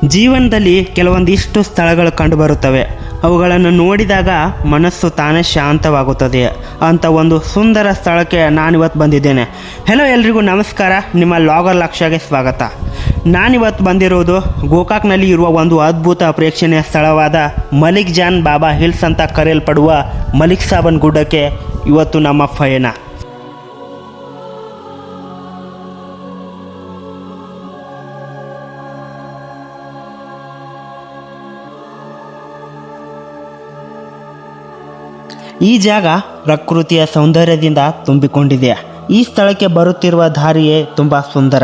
ಜೀವನದಲ್ಲಿ ಕೆಲವೊಂದಿಷ್ಟು ಸ್ಥಳಗಳು ಕಂಡುಬರುತ್ತವೆ. ಅವುಗಳನ್ನು ನೋಡಿದಾಗ ಮನಸ್ಸು ತಾನೇ ಶಾಂತವಾಗುತ್ತದೆ. ಅಂತ ಒಂದು ಸುಂದರ ಸ್ಥಳಕ್ಕೆ ನಾನಿವತ್ತು ಬಂದಿದ್ದೇನೆ. ಹೆಲೋ ಎಲ್ರಿಗೂ ನಮಸ್ಕಾರ. ನಿಮ್ಮ ಲಾಗರ್ ಲಕ್ಷ್ಯಗೆ ಸ್ವಾಗತ. ನಾನಿವತ್ತು ಬಂದಿರುವುದು ಗೋಕಾಕ್ನಲ್ಲಿ ಇರುವ ಒಂದು ಅದ್ಭುತ ಪ್ರೇಕ್ಷಣೀಯ ಸ್ಥಳವಾದ ಮಲಿಕ್ ಜಾನ್ ಬಾಬಾ ಹಿಲ್ಸ್ ಅಂತ ಕರೆಯಲ್ಪಡುವ ಮಲಿಕ್ ಸಾಬನ್ ಗುಡ್ಡಕ್ಕೆ ಇವತ್ತು ನಮ್ಮ ಪಯಣ. ಈ ಜಾಗ ಪ್ರಕೃತಿಯ ಸೌಂದರ್ಯದಿಂದ ತುಂಬಿಕೊಂಡಿದೆ. ಈ ಸ್ಥಳಕ್ಕೆ ಬರುತ್ತಿರುವ ದಾರಿಯೇ ತುಂಬ ಸುಂದರ.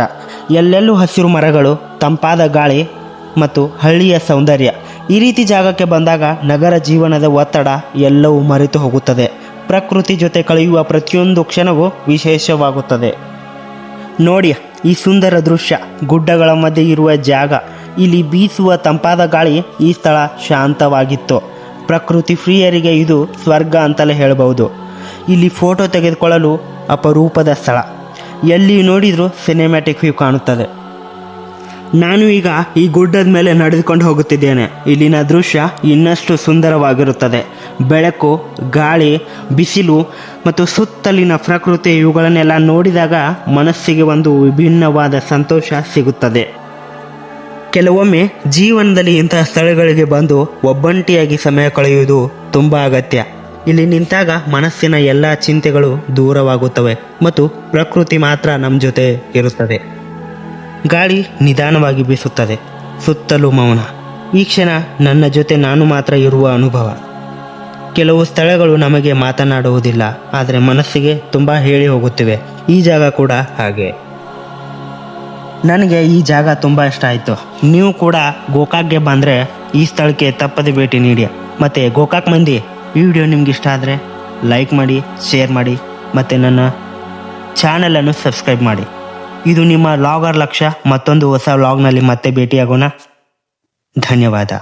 ಎಲ್ಲೆಲ್ಲೂ ಹಸಿರು ಮರಗಳು, ತಂಪಾದ ಗಾಳಿ ಮತ್ತು ಹಳ್ಳಿಯ ಸೌಂದರ್ಯ. ಈ ರೀತಿ ಜಾಗಕ್ಕೆ ಬಂದಾಗ ನಗರ ಜೀವನದ ಒತ್ತಡ ಎಲ್ಲವೂ ಮರೆತು ಹೋಗುತ್ತದೆ. ಪ್ರಕೃತಿ ಜೊತೆ ಕಳೆಯುವ ಪ್ರತಿಯೊಂದು ಕ್ಷಣವೂ ವಿಶೇಷವಾಗುತ್ತದೆ. ನೋಡಿ ಈ ಸುಂದರ ದೃಶ್ಯ, ಗುಡ್ಡಗಳ ಮಧ್ಯೆ ಇರುವ ಜಾಗ, ಇಲ್ಲಿ ಬೀಸುವ ತಂಪಾದ ಗಾಳಿ. ಈ ಸ್ಥಳ ಶಾಂತವಾಗಿತ್ತು. ಪ್ರಕೃತಿ ಪ್ರಿಯರಿಗೆ ಇದು ಸ್ವರ್ಗ ಅಂತಲೇ ಹೇಳಬಹುದು. ಇಲ್ಲಿ ಫೋಟೋ ತೆಗೆದುಕೊಳ್ಳಲು ಅಪರೂಪದ ಸ್ಥಳ. ಎಲ್ಲಿ ನೋಡಿದರೂ ಸಿನಿಮ್ಯಾಟಿಕ್ ವ್ಯೂ ಕಾಣುತ್ತದೆ. ನಾನು ಈಗ ಈ ಗುಡ್ಡದ ಮೇಲೆ ನಡೆದುಕೊಂಡು ಹೋಗುತ್ತಿದ್ದೇನೆ. ಇಲ್ಲಿನ ದೃಶ್ಯ ಇನ್ನಷ್ಟು ಸುಂದರವಾಗಿರುತ್ತದೆ. ಬೆಳಕು, ಗಾಳಿ, ಬಿಸಿಲು ಮತ್ತು ಸುತ್ತಲಿನ ಪ್ರಕೃತಿ ಇವುಗಳನ್ನೆಲ್ಲ ನೋಡಿದಾಗ ಮನಸ್ಸಿಗೆ ಒಂದು ವಿಭಿನ್ನವಾದ ಸಂತೋಷ ಸಿಗುತ್ತದೆ. ಕೆಲವೊಮ್ಮೆ ಜೀವನದಲ್ಲಿ ಇಂತಹ ಸ್ಥಳಗಳಿಗೆ ಬಂದು ಒಬ್ಬಂಟಿಯಾಗಿ ಸಮಯ ಕಳೆಯುವುದು ತುಂಬ ಅಗತ್ಯ. ಇಲ್ಲಿ ನಿಂತಾಗ ಮನಸ್ಸಿನ ಎಲ್ಲ ಚಿಂತೆಗಳು ದೂರವಾಗುತ್ತವೆ ಮತ್ತು ಪ್ರಕೃತಿ ಮಾತ್ರ ನಮ್ಮ ಜೊತೆ ಇರುತ್ತದೆ. ಗಾಳಿ ನಿಧಾನವಾಗಿ ಬೀಸುತ್ತದೆ, ಸುತ್ತಲೂ ಮೌನ. ಈ ಕ್ಷಣ ನನ್ನ ಜೊತೆ ನಾನು ಮಾತ್ರ ಇರುವ ಅನುಭವ. ಕೆಲವು ಸ್ಥಳಗಳು ನಮಗೆ ಮಾತನಾಡುವುದಿಲ್ಲ, ಆದರೆ ಮನಸ್ಸಿಗೆ ತುಂಬ ಹೇಳಿ ಹೋಗುತ್ತಿವೆ. ಈ ಜಾಗ ಕೂಡ ಹಾಗೆ. ನನಗೆ ಈ ಜಾಗ ತುಂಬ ಇಷ್ಟ ಆಯಿತು. ನೀವು ಕೂಡ ಗೋಕಾಕ್ಗೆ ಬಂದರೆ ಈ ಸ್ಥಳಕ್ಕೆ ತಪ್ಪದೆ ಭೇಟಿ ನೀಡಿ. ಮತ್ತು ಗೋಕಾಕ್ ಮಂದಿ, ಈ ವಿಡಿಯೋ ನಿಮ್ಗೆ ಇಷ್ಟ ಆದರೆ ಲೈಕ್ ಮಾಡಿ, ಶೇರ್ ಮಾಡಿ ಮತ್ತು ನನ್ನ ಚಾನಲನ್ನು ಸಬ್ಸ್ಕ್ರೈಬ್ ಮಾಡಿ. ಇದು ನಿಮ್ಮ ಲಾಗರ್ ಲಕ್ಷ್ಯ. ಮತ್ತೊಂದು ಹೊಸ ವ್ಲಾಗ್ನಲ್ಲಿ ಮತ್ತೆ ಭೇಟಿಯಾಗೋಣ. ಧನ್ಯವಾದ.